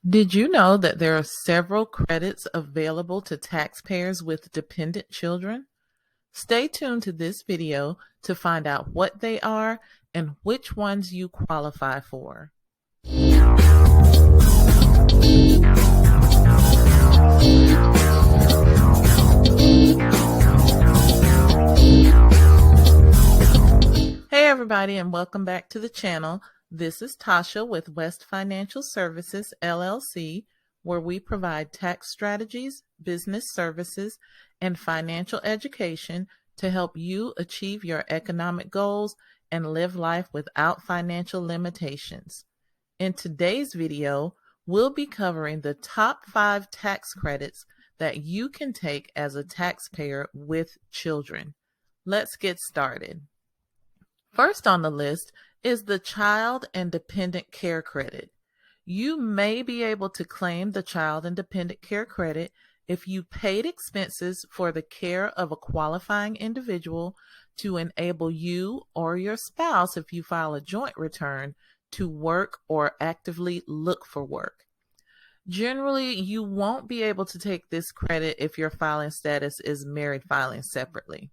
Did you know that there are several credits available to taxpayers with dependent children? Stay tuned to this video to find out what they are and which ones you qualify for. Hey everybody, and welcome back to the channel. This is Tasha with West Financial Services, LLC, where we provide tax strategies, business services, and financial education to help you achieve your economic goals and live life without financial limitations. In today's video, we'll be covering the top 5 tax credits that you can take as a taxpayer with children. Let's get started. First on the list is the Child and Dependent Care Credit. You may be able to claim the Child and Dependent Care Credit if you paid expenses for the care of a qualifying individual to enable you or your spouse, if you file a joint return, to work or actively look for work. Generally, you won't be able to take this credit if your filing status is married filing separately.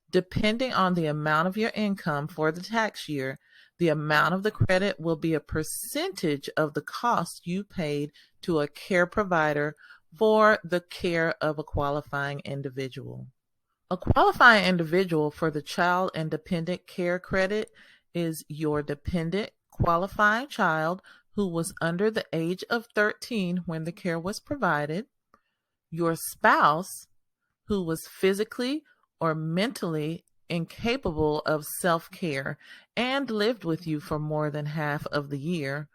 Depending on the amount of your income for the tax year, the amount of the credit will be a percentage of the cost you paid to a care provider for the care of a qualifying individual. A qualifying individual for the Child and Dependent Care Credit is your dependent qualifying child who was under the age of 13 when the care was provided, your spouse who was physically or mentally incapable of self-care and lived with you for more than half of the year,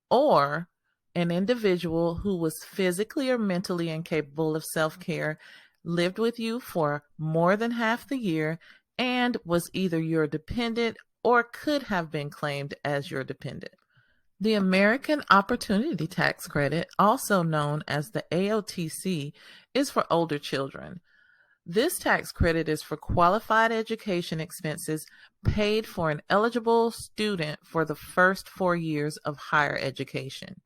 or an individual who was physically or mentally incapable of self-care, lived with you for more than half the year, and was either your dependent or could have been claimed as your dependent. The American Opportunity Tax Credit, also known as the AOTC, is for older children. This tax credit is for qualified education expenses paid for an eligible student for the first 4 years of higher education.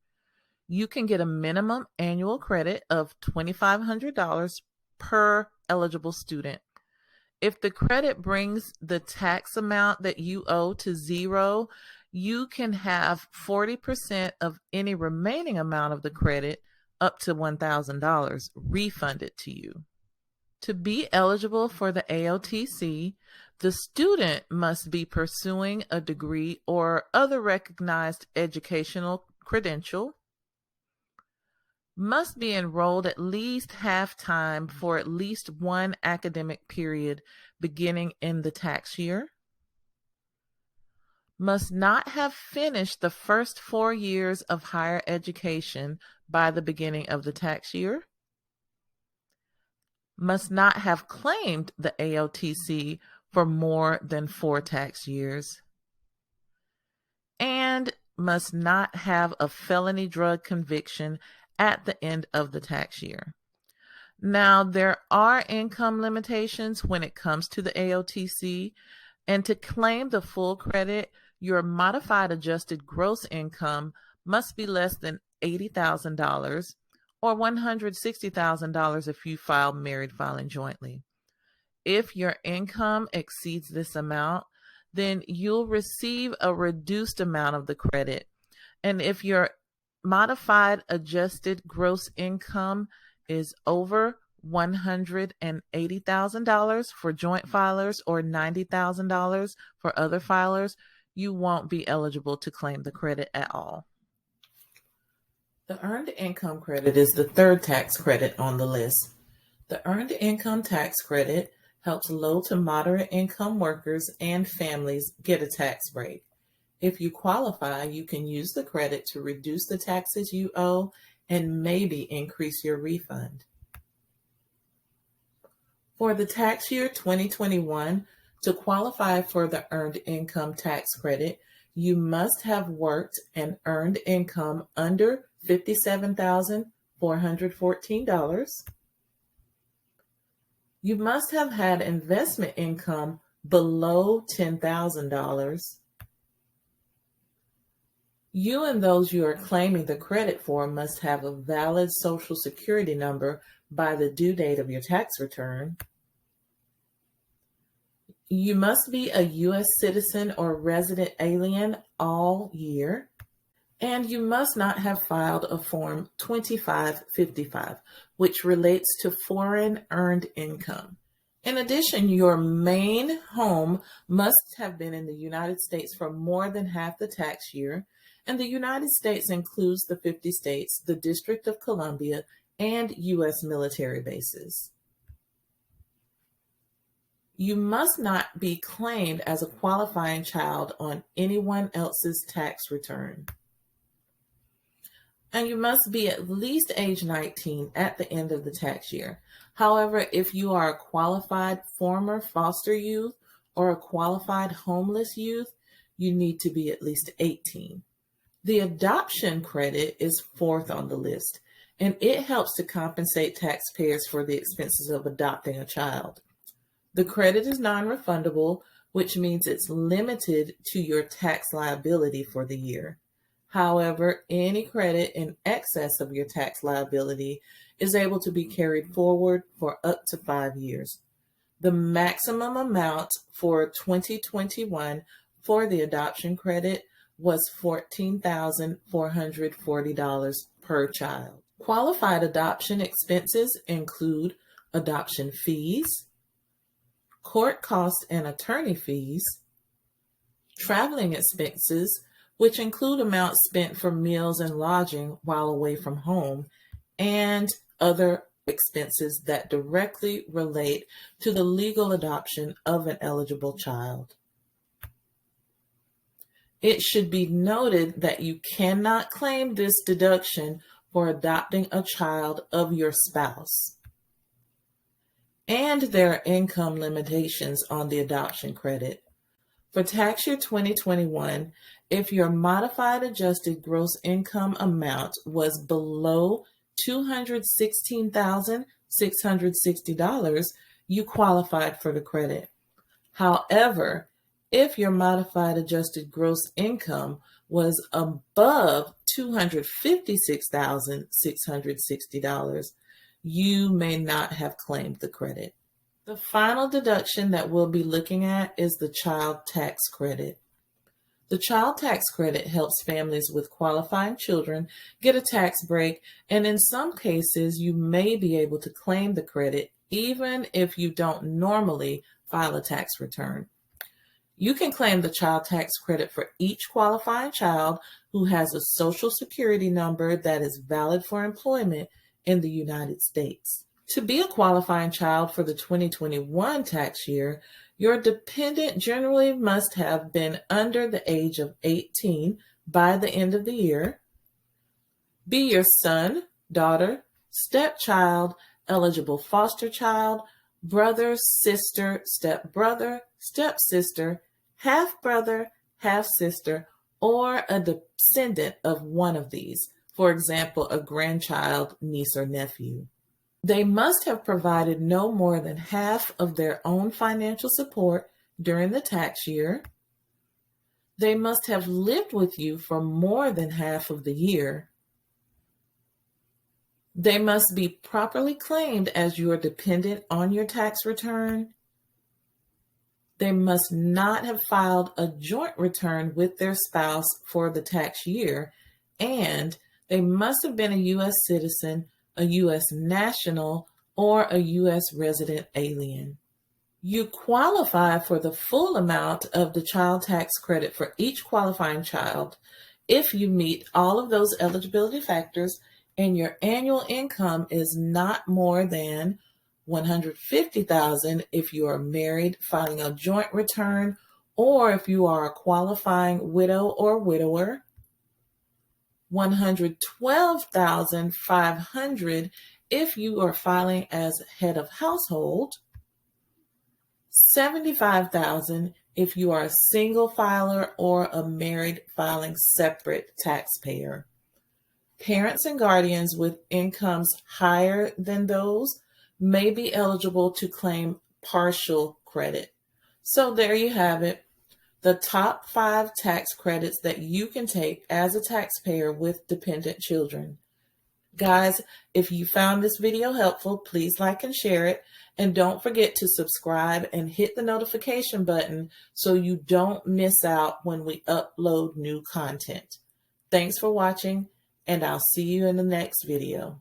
You can get a minimum annual credit of $2,500 per eligible student. If the credit brings the tax amount that you owe to zero, you can have 40% of any remaining amount of the credit, up to $1,000, refunded to you. To be eligible for the AOTC, the student must be pursuing a degree or other recognized educational credential, must be enrolled at least half-time for at least one academic period beginning in the tax year, must not have finished the first 4 years of higher education by the beginning of the tax year, must not have claimed the AOTC for more than 4 tax years, and must not have a felony drug conviction at the end of the tax year. Now, there are income limitations when it comes to the AOTC, and to claim the full credit, your modified adjusted gross income must be less than $80,000, or $160,000 if you file married filing jointly. If your income exceeds this amount, then you'll receive a reduced amount of the credit. And if your modified adjusted gross income is over $180,000 for joint filers or $90,000 for other filers, you won't be eligible to claim the credit at all. The Earned Income Credit is the third tax credit on the list. The Earned Income Tax Credit helps low to moderate income workers and families get a tax break. If you qualify, you can use the credit to reduce the taxes you owe and maybe increase your refund. For the tax year 2021, to qualify for the Earned Income Tax Credit, you must have worked and earned income under $57,414. You must have had investment income below $10,000. You and those you are claiming the credit for must have a valid Social Security number by the due date of your tax return. You must be a U.S. citizen or resident alien all year. And you must not have filed a Form 2555, which relates to foreign earned income. In addition, your main home must have been in the United States for more than half the tax year, and the United States includes the 50 states, the District of Columbia, and U.S. military bases. You must not be claimed as a qualifying child on anyone else's tax return. And you must be at least age 19 at the end of the tax year. However, if you are a qualified former foster youth or a qualified homeless youth, you need to be at least 18. The adoption credit is fourth on the list, and it helps to compensate taxpayers for the expenses of adopting a child. The credit is non-refundable, which means it's limited to your tax liability for the year. However, any credit in excess of your tax liability is able to be carried forward for up to 5 years. The maximum amount for 2021 for the adoption credit was $14,440 per child. Qualified adoption expenses include adoption fees, court costs and attorney fees, traveling expenses, which include amounts spent for meals and lodging while away from home, and other expenses that directly relate to the legal adoption of an eligible child. It should be noted that you cannot claim this deduction for adopting a child of your spouse. And there are income limitations on the adoption credit. For tax year 2021, if your modified adjusted gross income amount was below $216,660, you qualified for the credit. However, if your modified adjusted gross income was above $256,660, you may not have claimed the credit. The final deduction that we'll be looking at is the child tax credit. The child tax credit helps families with qualifying children get a tax break, and in some cases, you may be able to claim the credit even if you don't normally file a tax return. You can claim the child tax credit for each qualifying child who has a Social Security number that is valid for employment in the United States. To be a qualifying child for the 2021 tax year, your dependent generally must have been under the age of 18 by the end of the year, be your son, daughter, stepchild, eligible foster child, brother, sister, stepbrother, stepsister, half-brother, half-sister, or a descendant of one of these, for example, a grandchild, niece, or nephew. They must have provided no more than half of their own financial support during the tax year. They must have lived with you for more than half of the year. They must be properly claimed as your dependent on your tax return. They must not have filed a joint return with their spouse for the tax year, and they must have been a U.S. citizen, a U.S. national, or a U.S. resident alien. You qualify for the full amount of the child tax credit for each qualifying child if you meet all of those eligibility factors and your annual income is not more than $150,000 if you are married filing a joint return, or if you are a qualifying widow or widower, $112,500 if you are filing as head of household, $75,000 if you are a single filer or a married filing separate taxpayer. Parents and guardians with incomes higher than those may be eligible to claim partial credit. So there you have it. the top 5 tax credits that you can take as a taxpayer with dependent children. Guys, if you found this video helpful, please like and share it. And don't forget to subscribe and hit the notification button so you don't miss out when we upload new content. Thanks for watching, and I'll see you in the next video.